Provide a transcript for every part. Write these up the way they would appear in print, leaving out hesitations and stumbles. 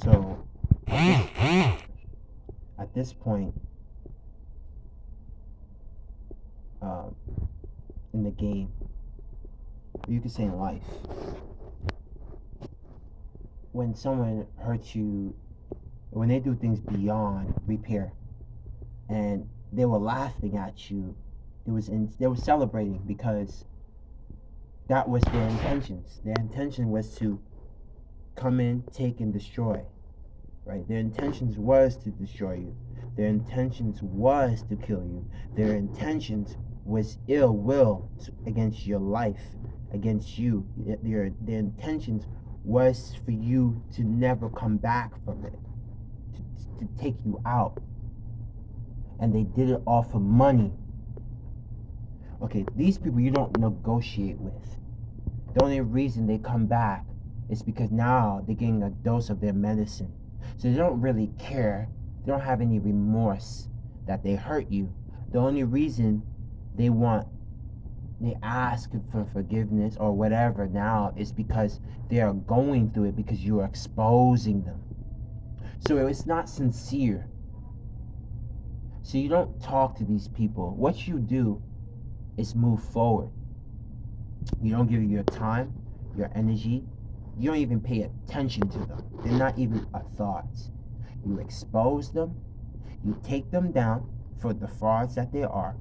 So at this point, um, in the game, or you could say in life, when someone hurts you, when they do things beyond repair, and they were laughing at you, they were celebrating because that was their intentions. Their intention was to come in, take, and destroy. Right? Their intentions was to destroy you. Their intentions was to kill you. Their intentions was ill will against your life, against you. Their intentions was for you to never come back from it, to take you out. And they did it all for money. Okay, these people you don't negotiate with. The only reason they come back is because now they're getting a dose of their medicine. So they don't really care. They don't have any remorse that they hurt you. The only reason they ask for forgiveness or whatever now is because they are going through it, because you are exposing them. So it's not sincere. So you don't talk to these people. What you do is move forward. You don't give your time, your energy. You don't even pay attention to them. They're not even a thought. You expose them. You take them down for the frauds that they are.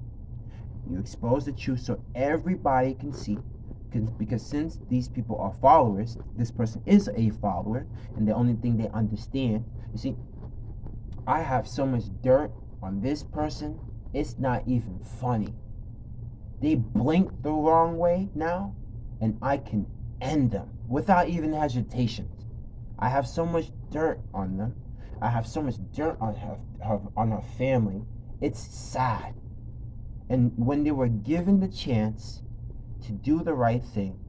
You expose the truth so everybody can see. Because since these people are followers, this person is a follower, and the only thing they understand, you see, I have so much dirt on this person, it's not even funny. They blink the wrong way now, and I can end them without even hesitation. I have so much dirt on them. I have so much dirt on her family. It's sad. And when they were given the chance to do the right thing,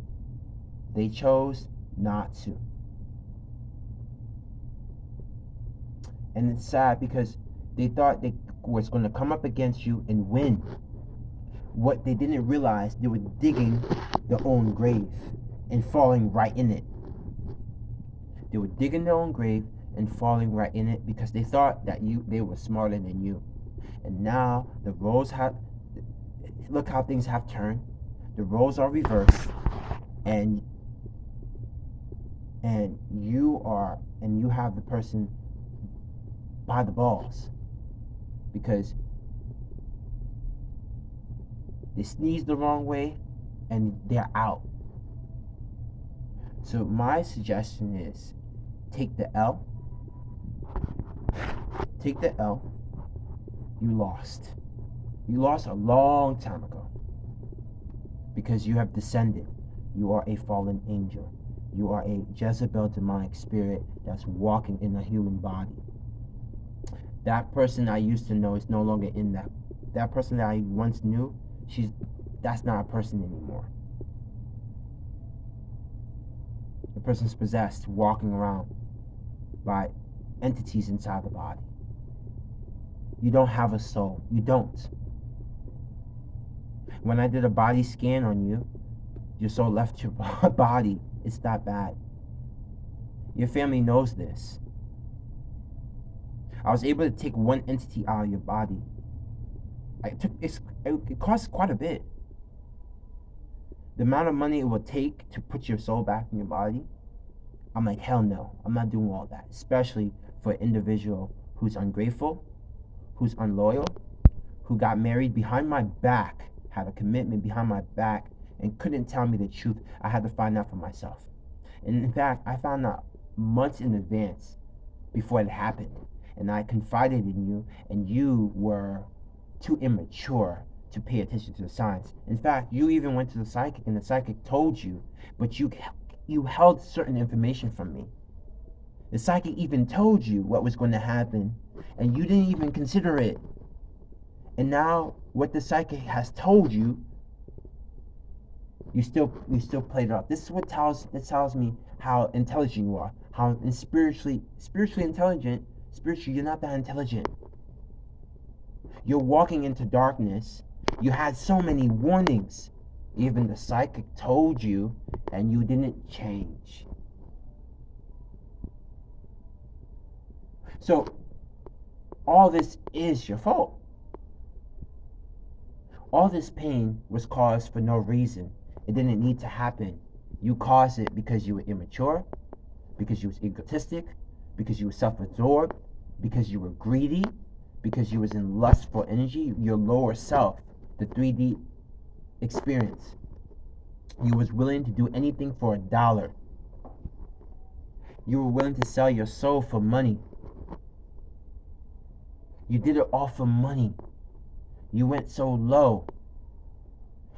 they chose not to. And it's sad because they thought they was going to come up against you and win. What they didn't realize, they were digging their own grave and falling right in it. They were digging their own grave and falling right in it because they thought that they were smarter than you. And now the roles look how things have turned. The roles are reversed, and you have the person by the balls because they sneezed the wrong way and they're out. So my suggestion is take the L. Take the L. You lost. You lost a long time ago because you have descended. You are a fallen angel. You are a Jezebel demonic spirit that's walking in a human body. That person I used to know is no longer in that. That person that I once knew, that's not a person anymore. The person's possessed, walking around by entities inside the body. You don't have a soul. You don't. When I did a body scan on you, your soul left your body. It's that bad. Your family knows this. I was able to take one entity out of your body. It costs quite a bit. The amount of money it will take to put your soul back in your body, I'm like, hell no. I'm not doing all that. Especially for an individual who's ungrateful, who's unloyal, who got married behind my back, had a commitment behind my back, and couldn't tell me the truth. I had to find out for myself. And in fact, I found out months in advance before it happened. And I confided in you, and you were too immature to pay attention to the signs. In fact, you even went to the psychic, and the psychic told you, but you held certain information from me. The psychic even told you what was going to happen, and you didn't even consider it. And now, what the psychic has told you, you still played it off. This is what tells me how intelligent you are, how spiritually intelligent. Spiritually, you're not that intelligent. You're walking into darkness. You had so many warnings. Even the psychic told you, and you didn't change. So all this is your fault. All this pain was caused for no reason. It didn't need to happen. You caused it because you were immature, because you was egotistic, because you were self-absorbed, because you were greedy, because you was in lust for energy, your lower self, the 3D experience. You was willing to do anything for a dollar. You were willing to sell your soul for money. You did it all for money. You went so low.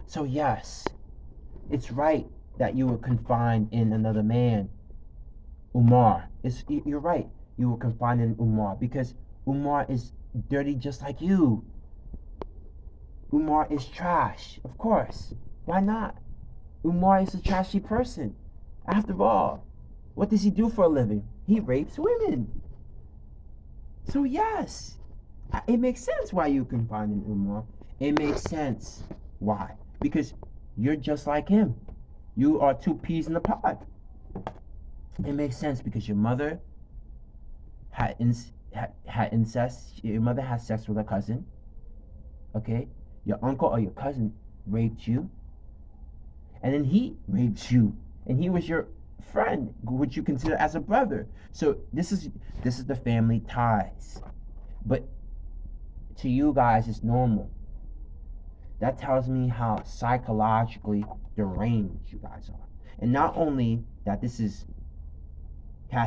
So yes, it's right that you were confined in another man, Umar. You're right. You were confined in Umar because Umar is dirty just like you. Umar is trash, of course. Why not? Umar is a trashy person. After all, what does he do for a living? He rapes women. So yes, it makes sense why you confined in Umar. It makes sense. Why? Because you're just like him. You are two peas in a pod. It makes sense because your mother had incest. Your mother had sex with a cousin. Okay, your uncle or your cousin raped you, and then he raped you, and he was your friend, which you consider as a brother. So this is the family ties. But to you guys, it's normal. That tells me how psychologically deranged you guys are. And not only that, this is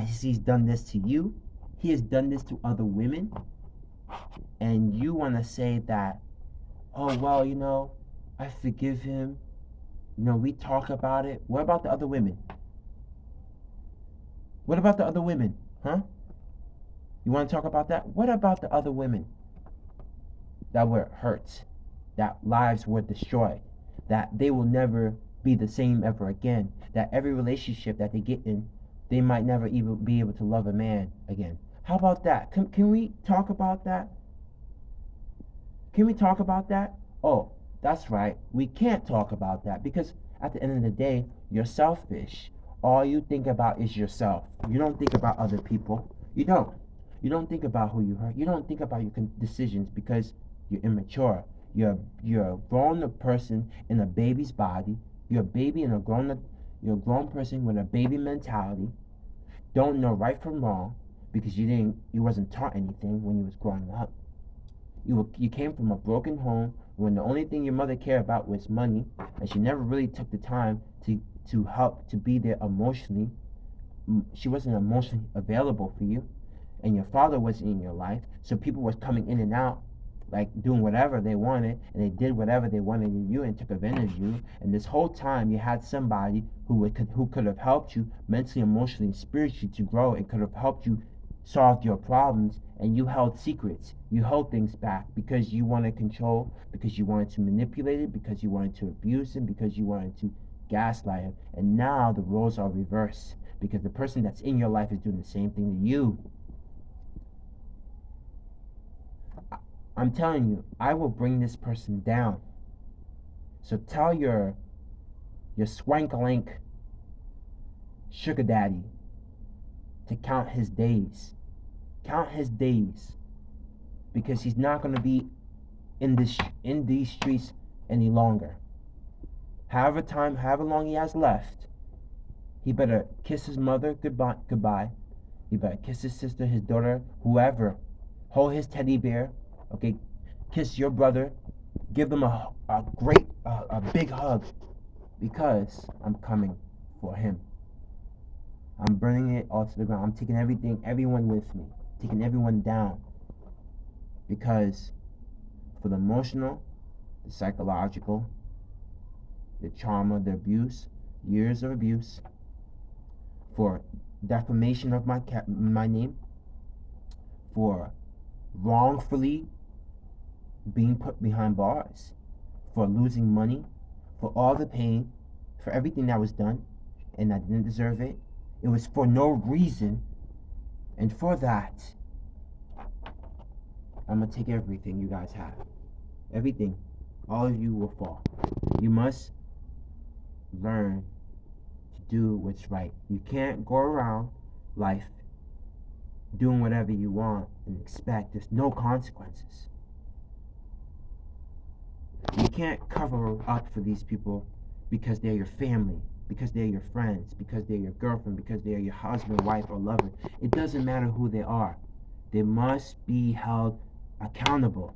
he's done this to you, he has done this to other women, and you want to say that, oh well, I forgive him. We talk about it. What about the other women? What about the other women? Huh? You want to talk about that? What about the other women that were hurt, that lives were destroyed, that they will never be the same ever again, that every relationship that they get in, they might never even be able to love a man again? How about that? Can we talk about that? Can we talk about that? Oh, that's right. We can't talk about that because at the end of the day, you're selfish. All you think about is yourself. You don't think about other people. You don't. You don't think about who you hurt. You don't think about your decisions because you're immature. You're a grown up person in a baby's body. You're a baby in a you're a grown person with a baby mentality. Don't know right from wrong because you wasn't taught anything when you was growing up. You came from a broken home when the only thing your mother cared about was money, and she never really took the time to help to be there emotionally. She wasn't emotionally available for you, and your father wasn't in your life, so people was coming in and out, like doing whatever they wanted, and they did whatever they wanted in you and took advantage of you. And this whole time, you had somebody who could have helped you mentally, emotionally, and spiritually to grow, and could have helped you solve your problems, and you held secrets. You held things back because you wanted control, because you wanted to manipulate it, because you wanted to abuse it, because you wanted to gaslight it. And now the roles are reversed because the person that's in your life is doing the same thing to you. I'm telling you, I will bring this person down. So tell your swank-a-link sugar daddy to count his days. Count his days, because he's not going to be in these streets any longer. However long he has left, he better kiss his mother goodbye. He better kiss his sister, his daughter, whoever. Hold his teddy bear. Okay, kiss your brother. Give them a big hug, because I'm coming for him. I'm burning it all to the ground. I'm taking everyone with me, taking everyone down, because for the emotional, the psychological, the trauma, the abuse, years of abuse, for defamation of my name, for wrongfully being put behind bars, for losing money, for all the pain, for everything that was done, and I didn't deserve it. It was for no reason, and for that, I'm gonna take everything you guys have. Everything. All of you will fall. You must learn to do what's right. You can't go around life doing whatever you want and expect there's no consequences. You can't cover up for these people because they're your family, because they're your friends, because they're your girlfriend, because they're your husband, wife, or lover. It doesn't matter who they are. They must be held accountable.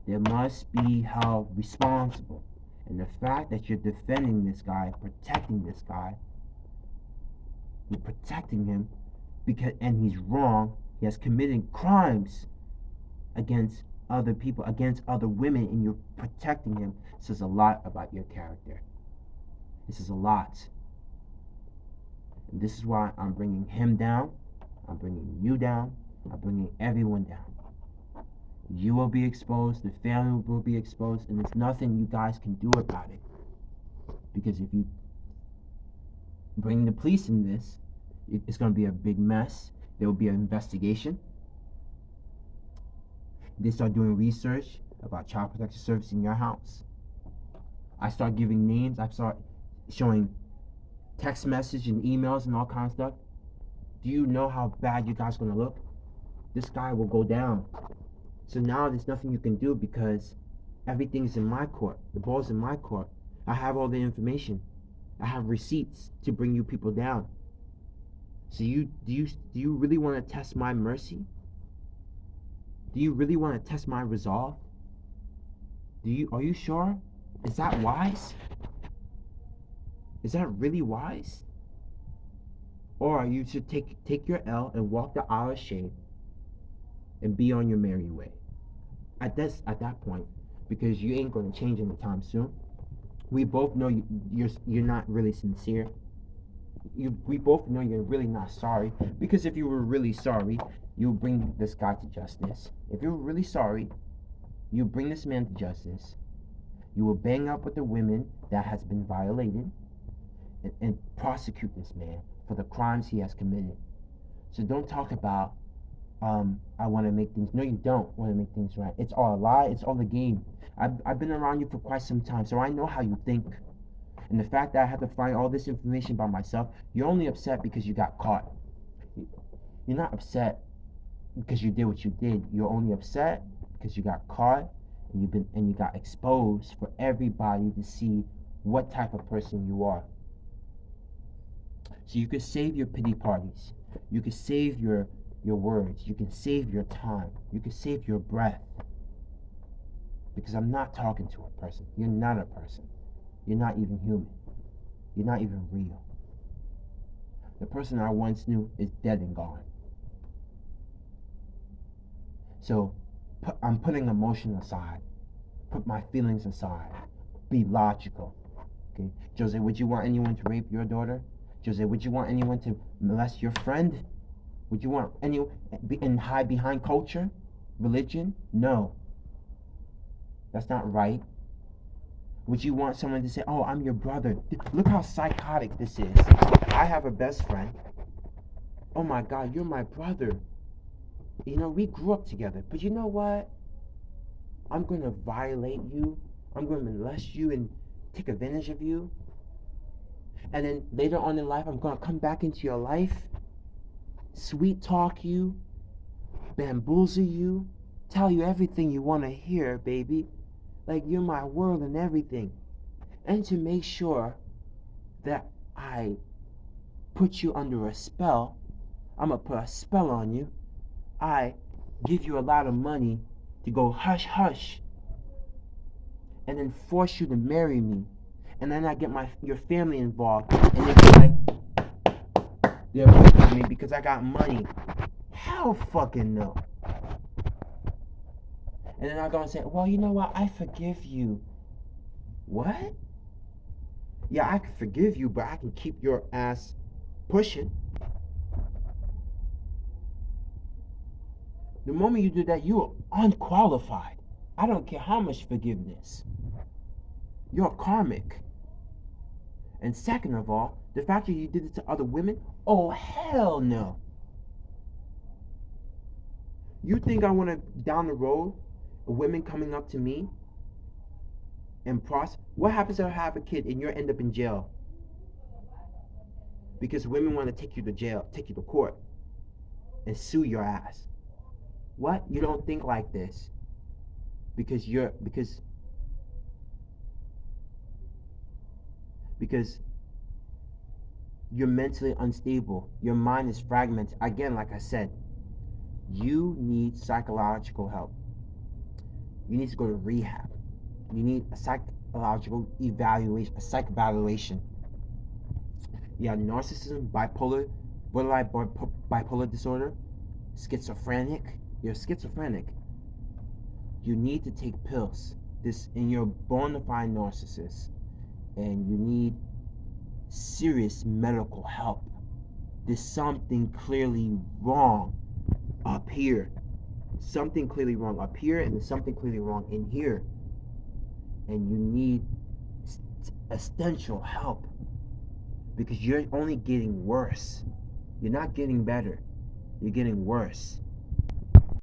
They must be held responsible. And the fact that you're defending this guy, protecting this guy, you're protecting him because and he's wrong. He has committed crimes against other people, against other women, and you're protecting him. Says a lot about your character. This is a lot. And this is why I'm bringing him down. I'm bringing you down. I'm bringing everyone down. You will be exposed. The family will be exposed. And there's nothing you guys can do about it. Because if you bring the police in this, it's going to be a big mess. There will be an investigation. They start doing research about child protection service in your house. I start giving names. I start showing text message and emails and all kinds of stuff. Do you know how bad you guys are going to look? This guy will go down. So now there's nothing you can do because everything's in my court. The ball's in my court. I have all the information. I have receipts to bring you people down. So do you really want to test my mercy? Do you really want to test my resolve? Are you sure? Is that wise? Is that really wise? Or you should take your L and walk the aisle of shame and be on your merry way. At that point, because you ain't gonna change anytime soon. We both know you're not really sincere. We both know you're really not sorry. Because if you were really sorry, you'll bring this guy to justice. If you're really sorry, you bring this man to justice. You will bang up with the women that has been violated and prosecute this man for the crimes he has committed. So don't talk about I want to make things. No, you don't want to make things right. It's all a lie. It's all a game. I've been around you for quite some time, so I know how you think. And the fact that I had to find all this information by myself, you're only upset because you got caught. You're not upset because you did what you did. You're only upset because you got caught and you got exposed for everybody to see what type of person you are. So you could save your pity parties. You could save your words. You can save your time. You can save your breath. Because I'm not talking to a person. You're not a person. You're not even human. You're not even real. The person I once knew is dead and gone. So I'm putting emotion aside. Put my feelings aside. Be logical. Okay, Jose, would you want anyone to rape your daughter? Jose, would you want anyone to molest your friend? Would you want anyone and hide behind culture, religion? No. That's not right. Would you want someone to say, oh, I'm your brother? Look how psychotic this is. I have a best friend. Oh my God, you're my brother. You know, we grew up together. But you know what? I'm going to violate you. I'm going to molest you and take advantage of you. And then later on in life, I'm going to come back into your life, sweet talk you, bamboozle you, tell you everything you want to hear, baby. Like you're my world and everything. And to make sure that I put you under a spell, I'm going to put a spell on you. I give you a lot of money to go hush hush and then force you to marry me. And then I get your family involved and they feel like they're with me because I got money. Hell fucking no. And then I go and say, well, you know what? I forgive you. What? Yeah, I can forgive you, but I can keep your ass pushing. The moment you do that, you are unqualified. I don't care how much forgiveness. You're karmic. And second of all, the fact that you did it to other women, oh hell no. You think I want to down the road, women coming up to me and what happens if I have a kid and you end up in jail? Because women want to take you to jail, take you to court. and sue your ass. What? You don't think like this because because you're mentally unstable. Your mind is fragmented. Again, like I said, you need psychological help. You need to go to rehab. You need a psychological evaluation, a psych evaluation. You have narcissism, bipolar, borderline bipolar disorder, schizophrenic. You're schizophrenic. You need to take pills. This, and you're a bona fide narcissist, and you need serious medical help. There's something clearly wrong up here. Something clearly wrong up here, and there's something clearly wrong in here. And you need essential help because you're only getting worse. You're not getting better. You're getting worse.